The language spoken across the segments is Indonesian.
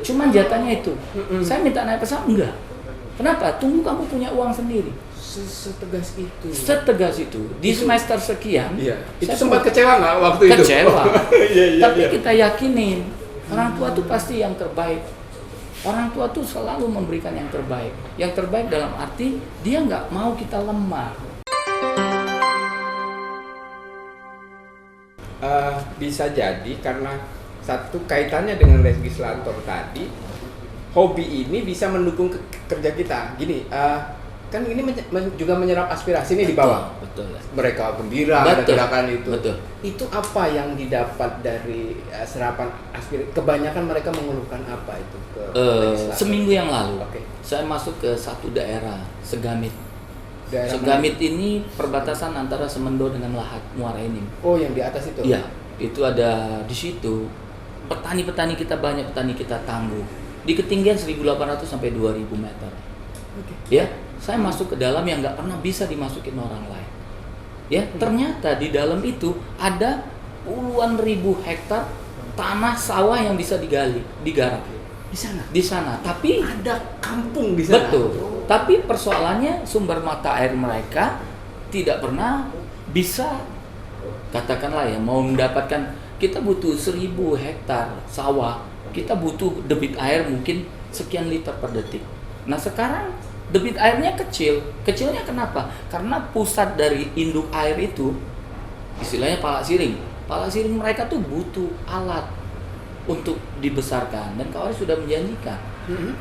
Cuman jatahnya itu. Saya minta naik pesawat enggak. Kenapa? Tunggu kamu punya uang sendiri. Setegas itu. Setegas itu. Di semester sekian. Iya. Itu sempat kecewa nggak waktu itu? Kecewa. Iya, Tapi kita yakinin orang tua tuh pasti yang terbaik. Orang tua tuh selalu memberikan yang terbaik. Yang terbaik dalam arti dia nggak mau kita lemah. Bisa jadi karena satu kaitannya dengan legislator tadi, hobi ini bisa mendukung kerja kita. Gini, kan ini juga menyerap aspirasi nih di bawah. Betul. Mereka gembira ada gerakan itu. Betul. Itu apa yang didapat dari serapan aspirasi? Kebanyakan mereka mengeluhkan apa itu ke legislator? Seminggu yang lalu, Oke. saya masuk ke satu daerah, Segamit. Daerah Segamit ini perbatasan antara Semendo dengan Lahat Muara Enim. Oh, yang di atas itu? Iya, itu ada di situ. Petani-petani kita banyak, petani kita tangguh. Di ketinggian 1.800 sampai 2.000 meter. Oke. Ya, saya masuk ke dalam yang nggak pernah bisa dimasukin orang lain. Ya, ternyata di dalam itu ada puluhan ribu hektar tanah sawah yang bisa digarap. Di sana? Di sana, tapi Ada kampung di sana? betul. Tapi persoalannya sumber mata air mereka tidak pernah bisa, katakanlah ya, mau mendapatkan, kita butuh 1.000 hektar sawah, kita butuh debit air mungkin sekian liter per detik. Nah sekarang debit airnya kecil. Kecilnya kenapa? Karena pusat dari induk air itu, istilahnya pala siring. Pala siring mereka tuh butuh alat untuk dibesarkan, dan kawan sudah menjanjikan.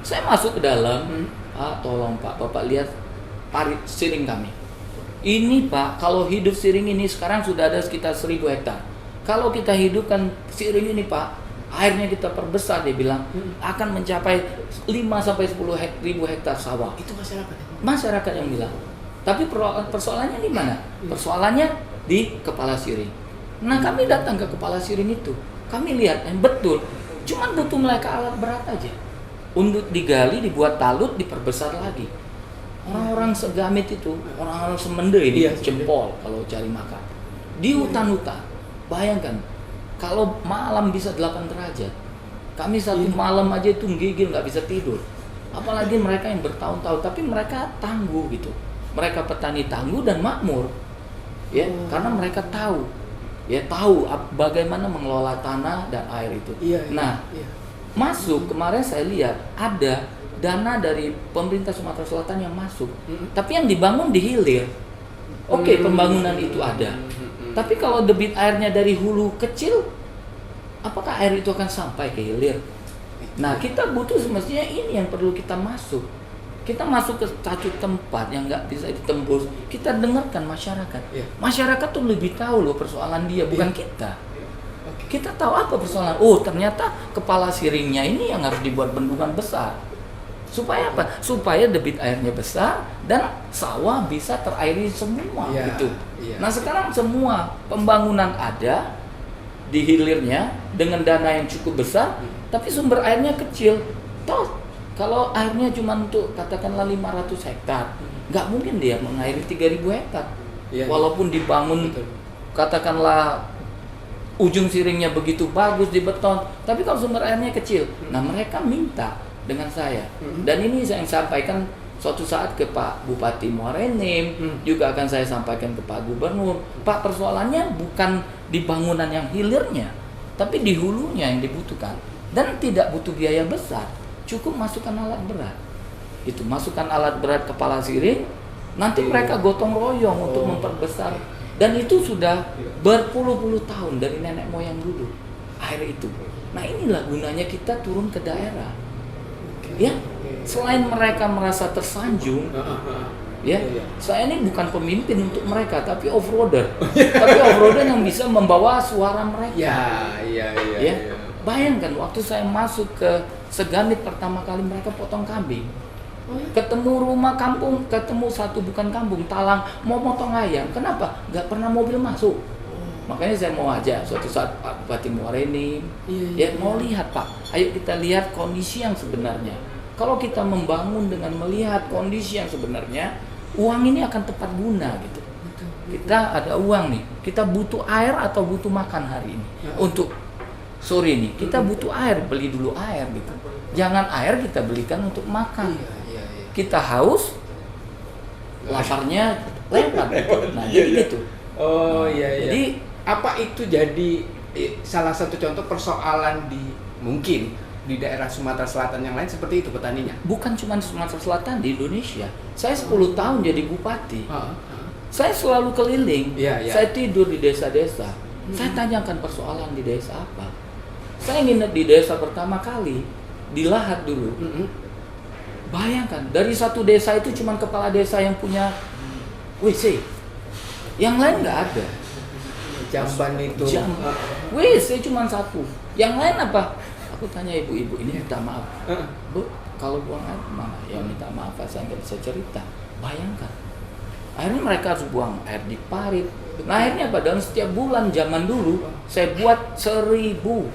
Saya masuk ke dalam, Pak, tolong Pak, Bapak lihat parit siring kami. Ini Pak, kalau hidup siring ini sekarang sudah ada sekitar 1.000 hektar. Kalau kita hidupkan siring ini Pak, airnya kita perbesar, dia bilang, akan mencapai 5-10 ribu hektar sawah. Itu masyarakat? Masyarakat yang bilang. Tapi persoalannya di mana? Persoalannya di kepala siring. Nah kami datang ke kepala siring itu, kami lihat, betul, cuman butuh mereka alat berat aja. Untuk digali, dibuat talut, diperbesar lagi. Orang-orang Segamit itu, orang-orang Semende ini, jempol kalau cari makan. Di hutan-hutan, bayangkan, kalau malam bisa 8 derajat, kami satu malam aja itu gigil, nggak bisa tidur. Apalagi mereka yang bertahun-tahun, tapi mereka tangguh gitu. Mereka petani tangguh dan makmur, ya, karena mereka tahu, ya tahu bagaimana mengelola tanah dan air itu. Masuk kemarin saya lihat ada dana dari pemerintah Sumatera Selatan yang masuk, tapi yang dibangun di hilir. Oke, pembangunan itu ada. Tapi kalau debit airnya dari hulu kecil, apakah air itu akan sampai ke hilir? Nah, kita butuh semestinya ini yang perlu kita masuk. Kita masuk ke satu tempat yang nggak bisa ditembus. Kita dengarkan masyarakat. Masyarakat tuh lebih tahu loh persoalan dia, bukan kita. Kita tahu apa persoalan. Oh, ternyata kepala siringnya ini yang harus dibuat bendungan besar. Supaya apa? Supaya debit airnya besar dan sawah bisa terairi semua gitu. Nah, sekarang semua pembangunan ada di hilirnya dengan dana yang cukup besar, tapi sumber airnya kecil. Toh, kalau airnya cuma untuk katakanlah 500 hektar, nggak mungkin dia mengairi 3.000 hektar. Walaupun dibangun katakanlah ujung siringnya begitu bagus di beton, tapi kalau sumber airnya kecil, nah mereka minta dengan saya. Dan ini saya sampaikan suatu saat ke Pak Bupati Muara Enim, juga akan saya sampaikan ke Pak Gubernur. Pak, persoalannya bukan di bangunan yang hilirnya, tapi di hulunya yang dibutuhkan. Dan tidak butuh biaya besar, cukup masukkan alat berat. Itu masukkan alat berat kepala siring, nanti mereka gotong royong untuk memperbesar. Dan itu sudah berpuluh-puluh tahun dari nenek moyang dulu, air itu. Nah inilah gunanya kita turun ke daerah. Ya, selain mereka merasa tersanjung, ya, saya ini bukan pemimpin untuk mereka, tapi off-roader. Tapi off-roader yang bisa membawa suara mereka. Ya. Bayangkan waktu saya masuk ke Segamit pertama kali, mereka potong kambing. Ketemu rumah kampung, ketemu satu bukan kampung, talang, mau potong ayam. Kenapa? Gak pernah mobil masuk. Makanya saya mau ajak suatu saat Pak Bupati Muara Enim, mau lihat Pak, ayo kita lihat kondisi yang sebenarnya. Kalau kita membangun dengan melihat kondisi yang sebenarnya, uang ini akan tepat guna gitu. Kita ada uang nih, kita butuh air atau butuh makan hari ini untuk sore nih kita butuh air, beli dulu air gitu. Jangan air kita belikan untuk makan. Iya. Kita haus, laparnya lewat. Gitu. Nah, jadi gitu. Oh iya. Jadi apa itu jadi salah satu contoh persoalan mungkin di daerah Sumatera Selatan yang lain seperti itu petaninya? bukan cuma Sumatera Selatan, di Indonesia. Saya 10 tahun jadi bupati. Saya selalu keliling. Iya. Saya tidur di desa-desa. Saya tanyakan persoalan di desa apa. Saya nginep di desa pertama kali di Lahat dulu. Bayangkan, dari satu desa itu cuma kepala desa yang punya WC. Yang lain nggak ada. Jamban itu. WC cuma satu. Yang lain apa? Aku tanya ibu-ibu ini, minta maaf. Bu, kalau buang air kemana? Ya minta maaf, saya nggak bisa cerita. Bayangkan. Akhirnya mereka harus buang air di parit. Nah, akhirnya apa? Dalam setiap bulan zaman dulu, saya buat 1000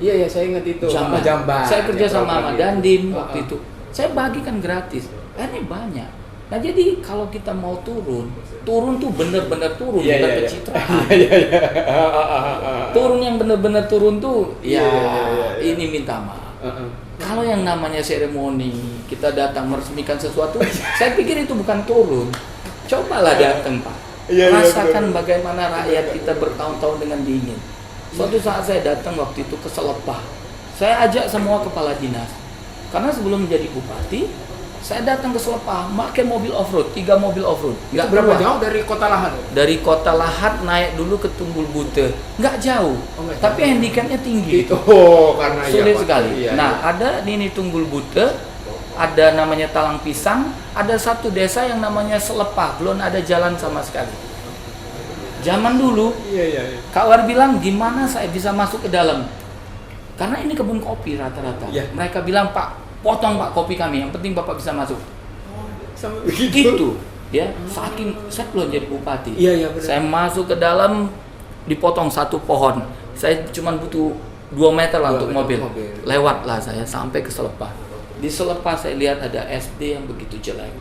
Iya, saya ingat itu. Jamban. Saya kerja Ya, sama program Dandim itu. waktu itu. Saya bagikan gratis. Akhirnya banyak. Nah, jadi kalau kita mau turun tuh benar-benar turun, bukan pencitraan. Turun yang benar-benar turun tuh, ini minta maaf. Kalau yang namanya seremoni, kita datang meresmikan sesuatu, saya pikir itu bukan turun. Cobalah datang, Pak. Rasakan bagaimana rakyat kita bertahun-tahun dengan dingin. Suatu saat saya datang waktu itu ke Selepah. Saya ajak semua kepala dinas. Karena sebelum menjadi bupati, saya datang ke Selepah, pakai mobil off-road, 3 mobil off-road. Itu berapa jauh dari Kota Lahat? Dari Kota Lahat naik dulu ke Tunggul Bute. Nggak jauh, tapi handicapnya tinggi. Itu karena sulit sekali. Iya. Ada di Tunggul Bute, ada namanya Talang Pisang, ada satu desa yang namanya Selepah, belum ada jalan sama sekali. Zaman dulu, Kak War bilang, gimana saya bisa masuk ke dalam? Karena ini kebun kopi rata-rata. Mereka bilang, Pak, potong Pak kopi kami, yang penting Bapak bisa masuk. Sampai begitu. Itu, ya, saking saya belum jadi bupati. Iya, benar. Saya masuk ke dalam, dipotong satu pohon. Saya cuma butuh 2 meter lah untuk mobil. Lewatlah saya sampai ke Selepah. Di Selepah saya lihat ada SD yang begitu jelek.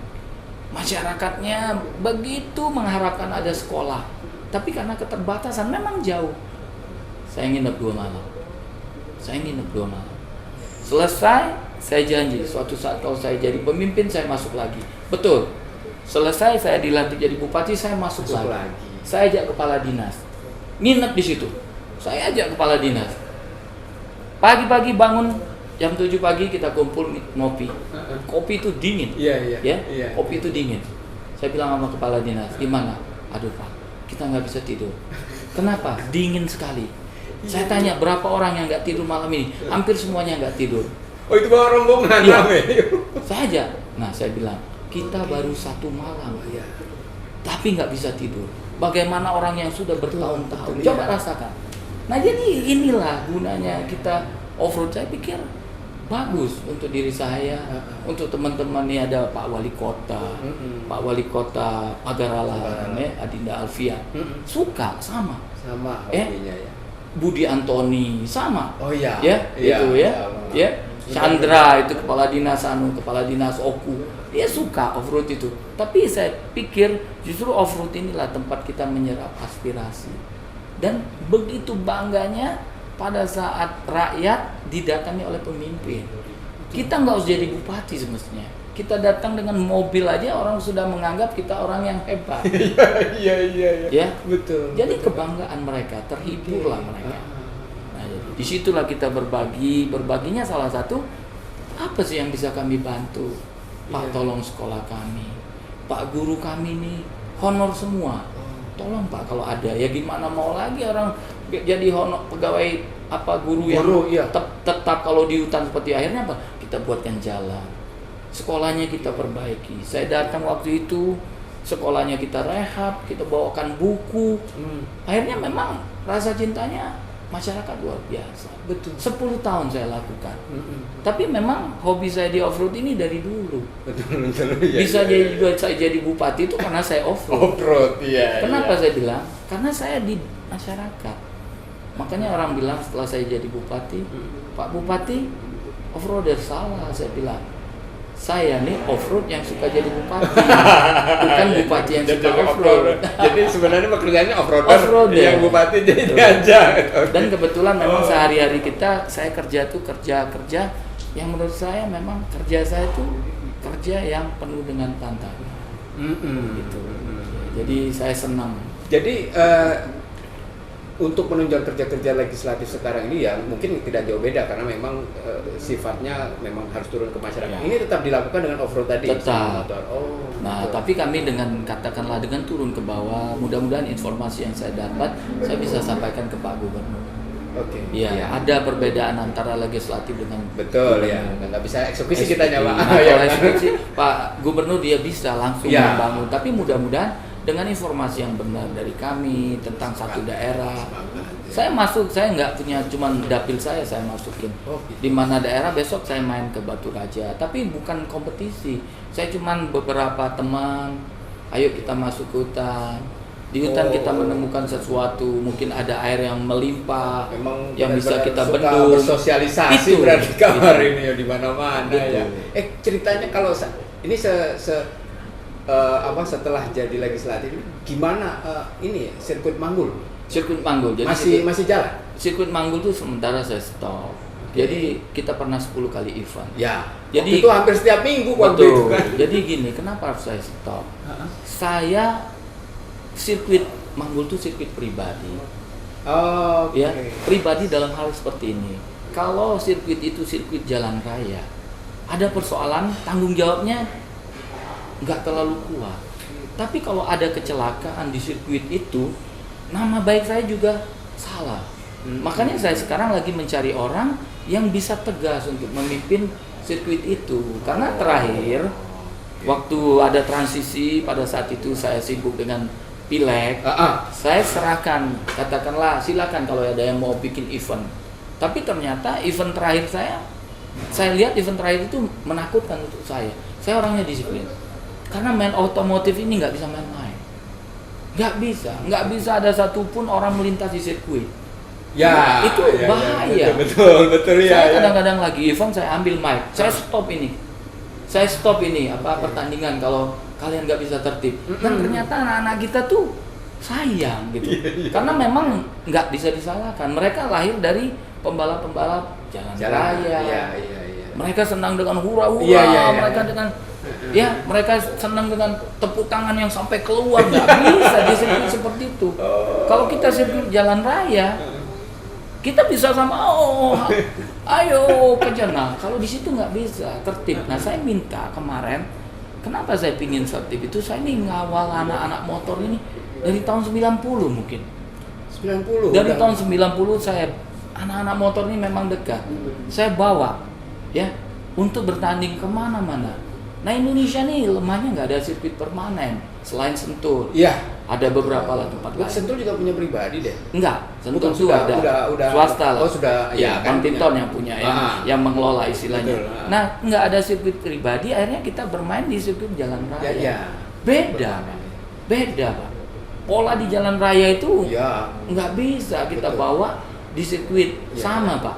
Masyarakatnya begitu mengharapkan ada sekolah. Tapi karena keterbatasan memang jauh. Saya nginep 2 malam. Selesai, saya janji suatu saat kalau saya jadi pemimpin saya masuk lagi. Betul. Selesai saya dilantik jadi bupati, saya masuk lagi. Saya ajak kepala dinas. Nginep di situ. Saya ajak kepala dinas. Pagi-pagi bangun jam 7 pagi kita kumpul ngopi. Kopi itu dingin. Iya. Kopi itu dingin. Saya bilang sama kepala dinas, "Gimana?" "Aduh, Pak, kita nggak bisa tidur." "Kenapa?" "Dingin sekali." Saya tanya berapa orang yang nggak tidur malam ini? Hampir semuanya nggak tidur. Oh, itu bawa rombongan. Saya aja. Nah, saya bilang kita baru 1 malam, tapi nggak bisa tidur. Bagaimana orang yang sudah bertahun-tahun? Coba rasakan. Nah, jadi inilah gunanya kita off-road. Saya pikir bagus untuk diri saya, untuk teman-teman nih, ada Pak Wali Kota, Pak Wali Kota Pagarala, Adinda Alfia, suka sama hobinya ya. Budi Antoni sama. Oh iya. Itu ya. Chandra itu kepala dinas Oku. Dia suka off-road itu. Tapi saya pikir justru off-road inilah tempat kita menyerap aspirasi. Dan begitu bangganya pada saat rakyat didatangi oleh pemimpin. Kita nggak usah jadi bupati semestinya. Kita datang dengan mobil aja orang sudah menganggap kita orang yang hebat. Iya. Ya, betul. Jadi kebanggaan mereka, terhiburlah mereka. Nah, disitulah kita berbagi. Berbaginya salah satu, apa sih yang bisa kami bantu? Pak, tolong sekolah kami. Pak, guru kami nih honor semua. Tolong Pak kalau ada. Ya gimana mau lagi orang jadi honor pegawai guru yang tetap kalau di hutan seperti akhirnya apa? Kita buatkan jalan. Sekolahnya kita perbaiki. Saya datang waktu itu, sekolahnya kita rehab, kita bawakan buku. Akhirnya memang rasa cintanya masyarakat luar biasa. Betul. 10 tahun saya lakukan. Tapi memang hobi saya di off-road ini dari dulu. Betul. Bisa saya jadi bupati itu karena saya off-road. Kenapa saya bilang? Karena saya di masyarakat. Makanya orang bilang setelah saya jadi bupati, Pak Bupati off-roader, salah saya bilang. saya nih off-road yang suka jadi bupati, bukan bupati yang suka Jadi off-road. Jadi sebenarnya pekerjaannya off-roader, Off-road, yang ya. bupati jadi Betul. diajak. Dan kebetulan memang sehari-hari saya kerja tuh kerja yang menurut saya memang kerja saya tuh kerja yang penuh dengan tantangan. Gitu. Jadi saya senang. Jadi untuk menunjang kerja-kerja legislatif sekarang ini ya mungkin tidak jauh beda karena memang sifatnya memang harus turun ke masyarakat. Ya. Ini tetap dilakukan dengan off-road tadi. Tetap. Oh. Nah, betul. tapi kami dengan katakanlah dengan turun ke bawah, mudah-mudahan informasi yang saya dapat saya bisa sampaikan ke Pak Gubernur. Oke. Iya, Ya. ada perbedaan antara legislatif dengan Betul ya. gubernur. Nggak bisa eksekusi kita Nah, Pak. kalau Ya. eksekusi Pak Gubernur dia bisa langsung Ya. membangun, tapi mudah-mudahan dengan informasi yang benar dari kami tentang satu daerah. Saya nggak punya cuman dapil saya masukin. Oh, gitu. Di mana daerah besok saya main ke Batu Raja, tapi bukan kompetisi. Saya cuman beberapa teman, ayo kita masuk ke hutan. Di hutan kita menemukan sesuatu, mungkin ada air yang melimpah, Memang yang bisa benar-benar kita suka bendung. bersosialisasi Itu. berarti kamar Itu. ini ya di mana-mana Betul. ya. Ceritanya kalau ini setelah jadi legislatif gimana ini sirkuit Manggul Sirkuit Manggul. Jadi masih jalan? sirkuit Manggul tuh sementara saya stop. Jadi kita pernah 10 kali event. Ya. Jadi Waktu itu hampir setiap minggu waktu itu betul. kan. Jadi gini, kenapa harus saya stop? Saya sirkuit Manggul tuh sirkuit pribadi. Oh, Ya, pribadi dalam hal seperti ini. Kalau sirkuit itu sirkuit jalan raya, ada persoalan tanggung jawabnya nggak terlalu kuat. Tapi kalau ada kecelakaan di sirkuit itu, nama baik saya juga salah. Makanya saya sekarang lagi mencari orang yang bisa tegas untuk memimpin sirkuit itu. Karena terakhir waktu ada transisi pada saat itu saya sibuk dengan pileg. Saya serahkan, katakanlah silakan kalau ada yang mau bikin event. Tapi ternyata event terakhir saya lihat event terakhir itu menakutkan untuk saya. Saya orangnya disiplin. Karena main otomotif ini nggak bisa main-main. Nggak bisa ada satupun orang melintas di sirkuit. Ya, itu ya, bahaya. betul ya. Saya kadang-kadang lagi event saya ambil mic, saya stop ini pertandingan kalau kalian nggak bisa tertib. Dan ternyata anak-anak kita tuh sayang gitu, karena memang nggak bisa disalahkan. Mereka lahir dari pembalap-pembalap jalan raya. Iya. Mereka senang dengan hura-hura, Iya. mereka dengan mereka senang dengan tepuk tangan yang sampai keluar. Nggak bisa di sirkuit seperti itu. Kalau kita sirkuit jalan raya, kita bisa sama ayo kejar. Nah, kalau di situ nggak bisa tertib. Nah, saya minta kemarin, kenapa saya pingin tertib itu? Saya ini ngawal anak-anak motor ini dari tahun 90 mungkin. 90. Dari tahun 90 saya anak-anak motor ini memang dekat. Saya bawa ya untuk bertanding kemana-mana. Nah, Indonesia nih lemahnya nggak ada sirkuit permanen selain Sentul. Iya. Ada beberapa lah tempat lain. Sentul juga punya pribadi deh. Enggak, Sentul itu Sudah, ada udah swasta lah. Oh, sudah. Ya, kan Pinton yang punya yang mengelola istilahnya. Betul. Nah, nggak ada sirkuit pribadi, akhirnya kita bermain di sirkuit jalan raya. Ya. Beda, Pak. Pola di jalan raya itu nggak bisa kita Betul. bawa di sirkuit. Sama, Pak.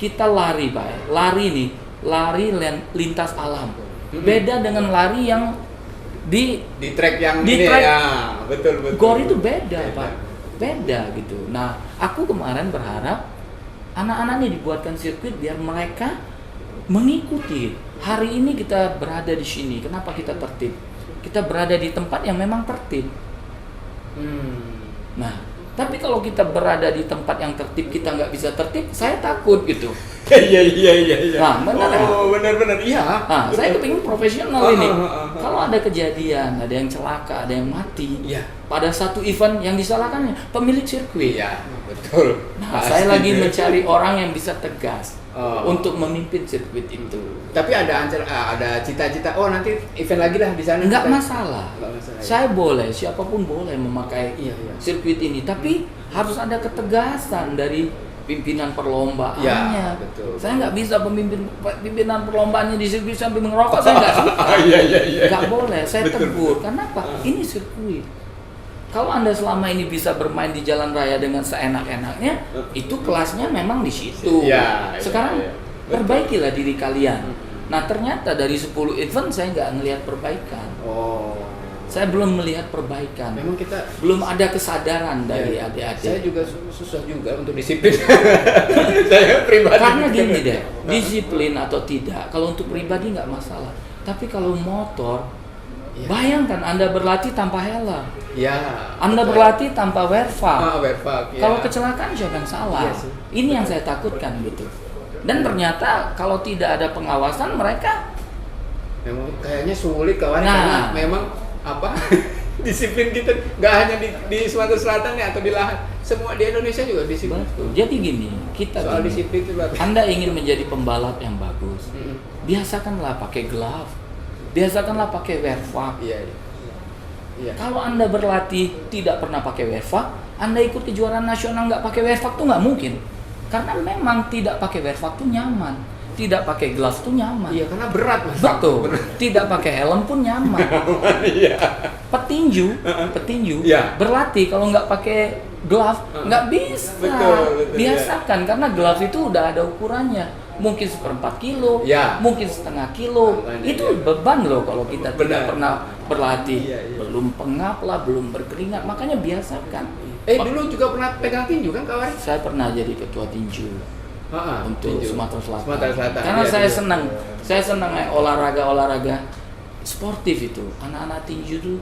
Kita lari, Pak. Lari lintas alam. Beda dengan lari yang di track yang di ini track ya, betul. Gor itu beda, Pak. Beda gitu. Nah, aku kemarin berharap anak-anak ini dibuatkan sirkuit biar mereka mengikuti. Hari ini kita berada di sini, kenapa kita tertib? Kita berada di tempat yang memang tertib. Nah, tapi kalau kita berada di tempat yang tertib, kita nggak bisa tertib, saya takut gitu. Iya. Nah, benar ya? Benar. Iya. Nah, saya kepingin profesional ini. Kalau ada kejadian, ada yang celaka, ada yang mati, pada satu event yang disalahkan pemilik sirkuit. Iya, betul. Nah, saya lagi mencari orang yang bisa tegas untuk memimpin sirkuit itu. Tapi ada cita-cita, nanti event lagi lah di sana. Nggak masalah. Ya. Saya boleh, siapapun boleh memakai sirkuit ini, tapi harus ada ketegasan dari pimpinan perlombaannya. Ya, betul. Saya nggak bisa pimpinan perlombaannya di sirkuit sambil mengerokok, saya nggak suka. Iya. Nggak boleh, saya Betul. tegur. Kenapa? Ini sirkuit. Kalau Anda selama ini bisa bermain di jalan raya dengan seenak-enaknya, itu kelasnya memang di situ. Iya. Sekarang perbaikilah diri kalian. Nah ternyata dari 10 event saya nggak ngelihat perbaikan. Oh. Saya belum melihat perbaikan. Memang kita belum ada kesadaran dari Iya. adik-adik. Saya juga susah juga untuk disiplin. Saya pribadi. Karena gini deh, disiplin atau tidak, kalau untuk pribadi nggak masalah. Tapi kalau motor, Iya. bayangkan Anda berlatih tanpa helm, Ya. Anda betul. berlatih tanpa wearfak. wearfak. Ya. Kalau kecelakaan siapa yang salah? Iya sih. Ini yang saya takutkan gitu. Dan ternyata kalau tidak ada pengawasan mereka, memang kayaknya sulit kawan, Nah. karena memang apa disiplin kita nggak hanya di Sumatera Selatan ya atau di Lahat, semua di Indonesia juga disiplin. betul. Jadi gini, kita Soal gini, disiplin itu luar biasa. Anda ingin menjadi pembalap yang bagus, Mm-mm. biasakanlah pakai glove, biasakanlah pakai wearfak. Iya. Iya. Kalau Anda berlatih tidak pernah pakai wearfak, Anda ikut kejuaraan nasional nggak pakai wearfak tuh nggak mungkin. Karena memang tidak pakai wearfak tuh nyaman, tidak pakai glove tuh nyaman. Iya, karena berat Mas. Betul. Berat. Tidak pakai helm pun nyaman. Iya. Petinju Iya. berlatih kalau nggak pakai glove nggak bisa. Betul, Biasakan karena glove itu udah ada ukurannya. Mungkin 1/4 kilo, Ya. mungkin setengah kilo. Makanya, Itu iya. beban loh kalau kita tidak Benar. pernah berlatih. Iya, iya. Belum pengap lah, belum berkeringat. Makanya biasakan. Dulu juga pernah pegang tinju kan kawan? Saya pernah jadi ketua tinju untuk tinju. Sumatera Selatan. Sumatera Selatan. Karena Iya, saya tinju. senang. Saya senang olahraga sportif itu. Anak-anak tinju itu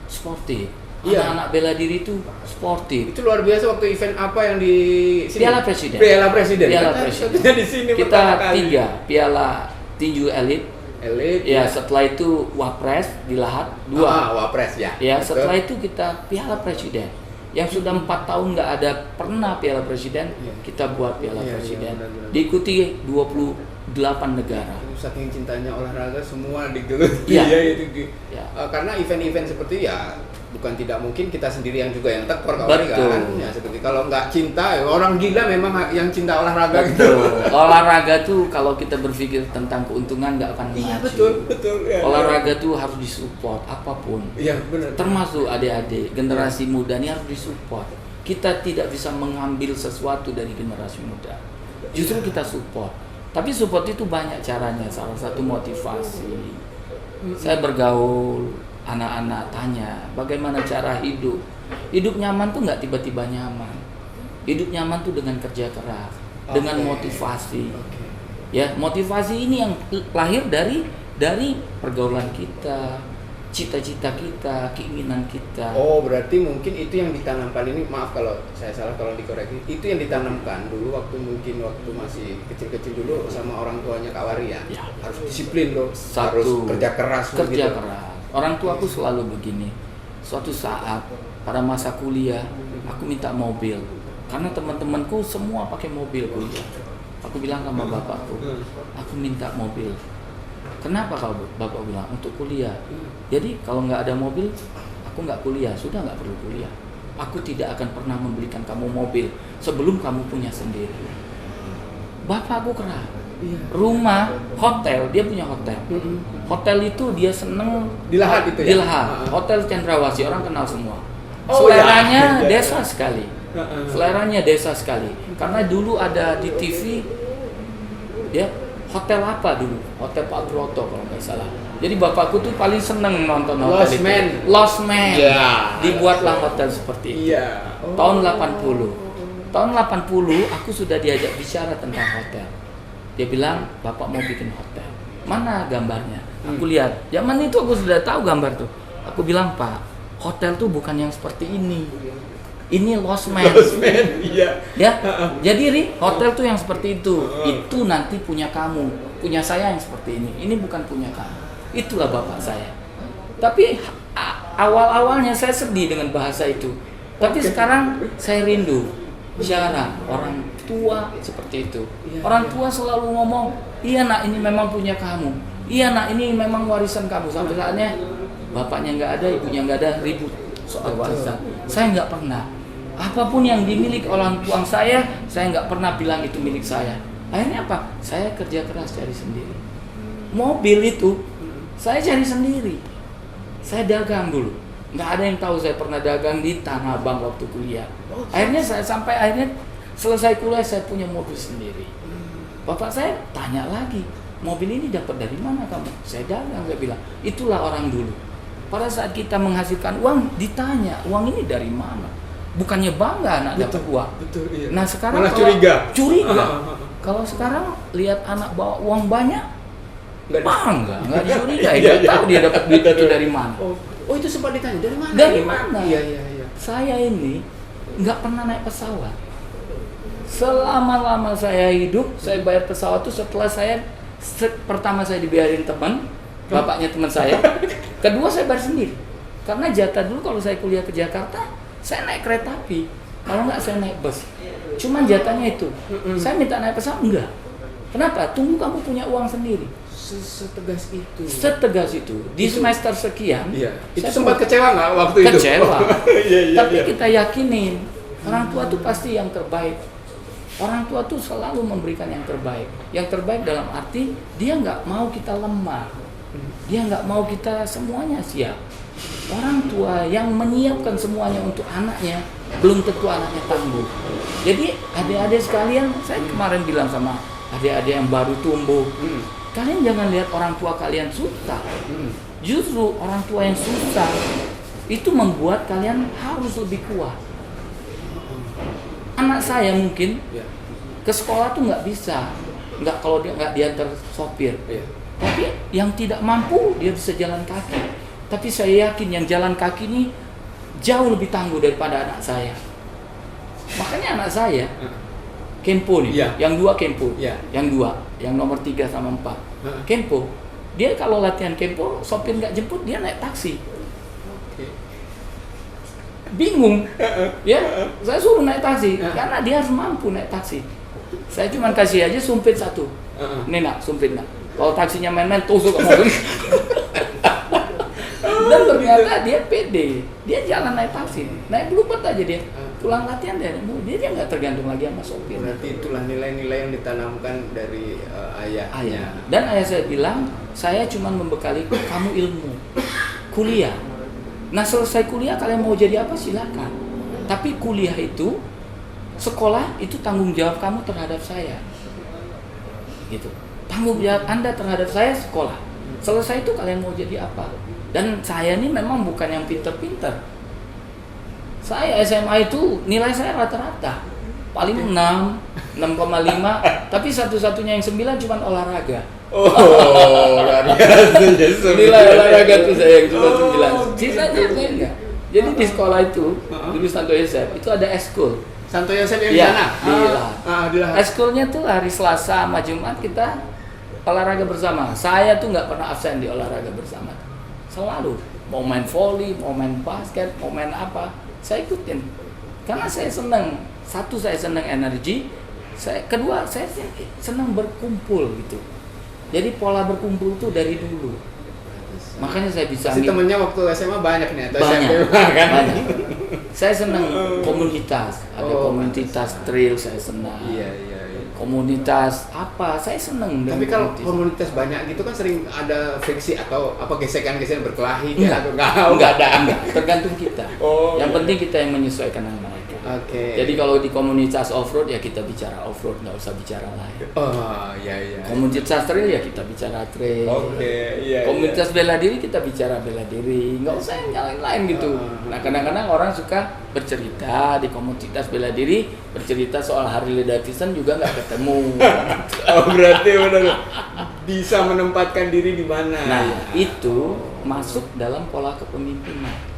sportif. Iya. Anak-anak bela diri itu sportif. Itu luar biasa waktu event apa yang di sini? Piala Presiden. Piala Presiden. Piala Kita Presiden. satunya di sini Kita pertama kali. 3 piala tinju elit. Elit. Ya, setelah itu Wapres di Lahat 2. Wapres ya. Ya, Betul. setelah itu kita Piala Presiden. Yang sudah 4 tahun nggak ada pernah Piala Presiden, Iya. kita buat Piala Iya, iya, Presiden. benar-benar. Diikuti 28 negara. Saking cintanya olahraga semua digeluti Iya. ya itu. Ya. Karena event-event seperti ya bukan tidak mungkin kita sendiri yang juga yang tekor kawan Betul. kan. Ya seperti kalau nggak cinta ya orang gila memang yang cinta olahraga gitu. Betul. Olahraga tuh kalau kita berpikir tentang keuntungan nggak akan Iya maju. betul. Ya, Olahraga tuh harus disupport apapun. Iya benar. Termasuk adik-adik, generasi muda ini harus disupport. Kita tidak bisa mengambil sesuatu dari generasi muda. Justru kita support. Tapi support itu banyak caranya. Salah satu motivasi. Saya bergaul, anak-anak tanya, bagaimana cara hidup? Hidup nyaman tuh nggak tiba-tiba nyaman. Hidup nyaman tuh dengan kerja keras, dengan Oke. motivasi. Oke. Ya, motivasi ini yang lahir dari pergaulan kita, cita-cita kita, keinginan kita. Oh berarti mungkin itu yang ditanamkan ini, maaf kalau saya salah kalau dikoreksi, itu yang ditanamkan dulu waktu masih kecil-kecil dulu sama orang tuanya Kak Wari ya, Ya. harus disiplin loh, Satu, harus kerja keras kerja gitu. keras. Orang tua aku selalu begini. Suatu saat pada masa kuliah, aku minta mobil karena teman-temanku semua pakai mobil kuliah. Aku bilang sama bapakku, aku minta mobil. Kenapa kalau bapak bilang untuk kuliah? Jadi kalau nggak ada mobil, aku nggak kuliah. Sudah nggak perlu kuliah. Aku tidak akan pernah membelikan kamu mobil sebelum kamu punya sendiri. Bapakku keras. Iya. Rumah, hotel, dia punya hotel. Mm-mm. Hotel itu dia seneng Di Lahat itu ya? Di Lahat. Ha-ha. Hotel Cendrawasih, orang kenal semua. Oh, Seleranya ya. desa sekali. Ha-ha. Seleranya desa sekali. Karena dulu ada di TV, ya hotel apa dulu? Hotel Pak Broto kalau nggak salah. Jadi bapakku tuh paling seneng nonton hotel Lost itu. Man. Lost Man. Ya. Dibuatlah hotel seperti itu. Iya. Oh. Tahun 80. Tahun 80 aku sudah diajak bicara tentang hotel. Dia bilang, "Bapak mau bikin hotel. Mana gambarnya?" Aku lihat. Zaman itu aku sudah tahu gambar tuh. Aku bilang, "Pak, hotel tuh bukan yang seperti ini. Ini Lost Man." Lost Man, iya. Ya. Jadi Ri, hotel tuh yang seperti itu. Itu nanti punya kamu, punya saya yang seperti ini. Ini bukan punya kamu. Itulah bapak saya. Tapi awal-awalnya saya sedih dengan bahasa itu. Tapi sekarang saya rindu bicara orang tua seperti itu. Orang tua selalu ngomong, "Iya nak, ini memang punya kamu. Iya nak, ini memang warisan kamu." Sampai saatnya bapaknya nggak ada, ibunya nggak ada, ribut soal warisan. Saya nggak pernah. Apapun yang dimiliki orang tua saya nggak pernah bilang itu milik saya. Akhirnya apa? Saya kerja keras cari sendiri. Mobil itu saya cari sendiri. Saya dagang dulu. Nggak ada yang tahu saya pernah dagang di Tanah Abang waktu kuliah. Akhirnya saya selesai kuliah saya punya mobil sendiri. Bapak saya tanya lagi, mobil ini dapat dari mana kamu? Saya dagang, saya bilang. Itulah orang dulu. Pada saat kita menghasilkan uang, ditanya, uang ini dari mana? Bukannya bangga anak dapat uang. Betul, iya. Nah sekarang malah curiga. Kalau sekarang lihat anak bawa uang banyak, Nggak bangga, nggak dicurigai, Iya, nggak tahu dia dapat duit itu dari mana. Oh itu sempat ditanya dari mana? Dari mana? Iya. Saya ini nggak pernah naik pesawat. Selama-lama saya hidup, saya bayar pesawat itu setelah pertama saya dibayarin teman, bapaknya teman saya. Kedua saya bayar sendiri. Karena jatah dulu kalau saya kuliah ke Jakarta, saya naik kereta api. Kalau nggak saya naik bus. Cuman jatahnya itu. Saya minta naik pesawat enggak. Kenapa? Tunggu kamu punya uang sendiri. Setegas itu. Setegas itu. Di semester sekian. Iya. Itu saya sempat kecewa nggak waktu itu? Kecewa. Iya. Tapi kita yakinin orang tua tuh pasti yang terbaik. Orang tua tuh selalu memberikan yang terbaik. Yang terbaik dalam arti dia nggak mau kita lemah. Dia nggak mau kita semuanya siap. Orang tua yang menyiapkan semuanya untuk anaknya belum tentu anaknya tangguh. Jadi adik-adik sekalian, saya kemarin bilang sama adik-adik yang baru tumbuh, kalian jangan lihat orang tua kalian susah. Justru orang tua yang susah itu membuat kalian harus lebih kuat. Anak saya mungkin ke sekolah tuh nggak bisa, kalau dia nggak diantar sopir. Tapi yang tidak mampu dia bisa jalan kaki. Tapi saya yakin yang jalan kaki ini jauh lebih tangguh daripada anak saya. Makanya anak saya Kempo nih, yang 2 Kempo, yang 2, yang nomor 3 sama 4 Kempo. Dia kalau latihan Kempo, sopir nggak jemput, dia naik taksi. Bingung, ya. Saya suruh naik taksi karena dia harus mampu naik taksi. Saya cuma kasih aja sumpit 1. Nih nak, sumpit nak. Kalau taksinya main-main tusuk ke mobil. Dan ternyata dia pede, dia jalan naik taksi, naik bluebird aja dia. Pulang latihan dia nggak tergantung lagi sama sopir. Berarti itulah nilai-nilai yang ditanamkan dari ayahnya. Dan ayah saya bilang, saya cuma membekali kamu ilmu, kuliah. Nah selesai kuliah kalian mau jadi apa silakan. Tapi kuliah itu, sekolah itu tanggung jawab kamu terhadap saya. Gitu. Tanggung jawab Anda terhadap saya sekolah. Selesai itu kalian mau jadi apa? Dan saya ini memang bukan yang pinter-pinter. Saya SMA itu nilai saya rata-rata paling 6, 6,5, tapi satu-satunya yang 9 cuma olahraga. Luar biasa. Nilai olahraga itu saya yang cuma 9. Sisanya saya enggak. Jadi di sekolah itu, dulu Santo Yosef, itu ada eskul. Santo Yosef yang di sana? Di Lahat. Eskulnya tuh hari Selasa sama Jumat kita olahraga bersama. Saya tuh nggak pernah absen di olahraga bersama. Selalu mau main volley, mau main basket, mau main apa, saya ikutin. Karena saya senang. Satu, saya senang energi. Kedua, saya senang berkumpul gitu. Jadi pola berkumpul tuh dari dulu. Makanya saya bisa. Temennya waktu SMA banyak nih atau banyak, SMP kan? Banyak. Saya senang komunitas. Ada komunitas trail saya senang. Iya. Komunitas apa? Saya senang. Tapi kalau komunitas banyak gitu kan sering ada friksi atau apa gesekan-gesekan berkelahi enggak, atau enggak ada. Tergantung kita. Yang penting kita yang menyesuaikan dengan mereka. Jadi kalau di komunitas off-road ya kita bicara off-road, nggak usah bicara lain. Iya. Komunitas trail ya kita bicara trail. Iya. Komunitas bela diri kita bicara bela diri, nggak usah yang nyalain lain gitu. Nah kadang-kadang orang suka bercerita di komunitas bela diri, bercerita soal Harley Davidson juga nggak ketemu. Berarti benar bisa menempatkan diri di mana? Nah itu masuk dalam pola kepemimpinan.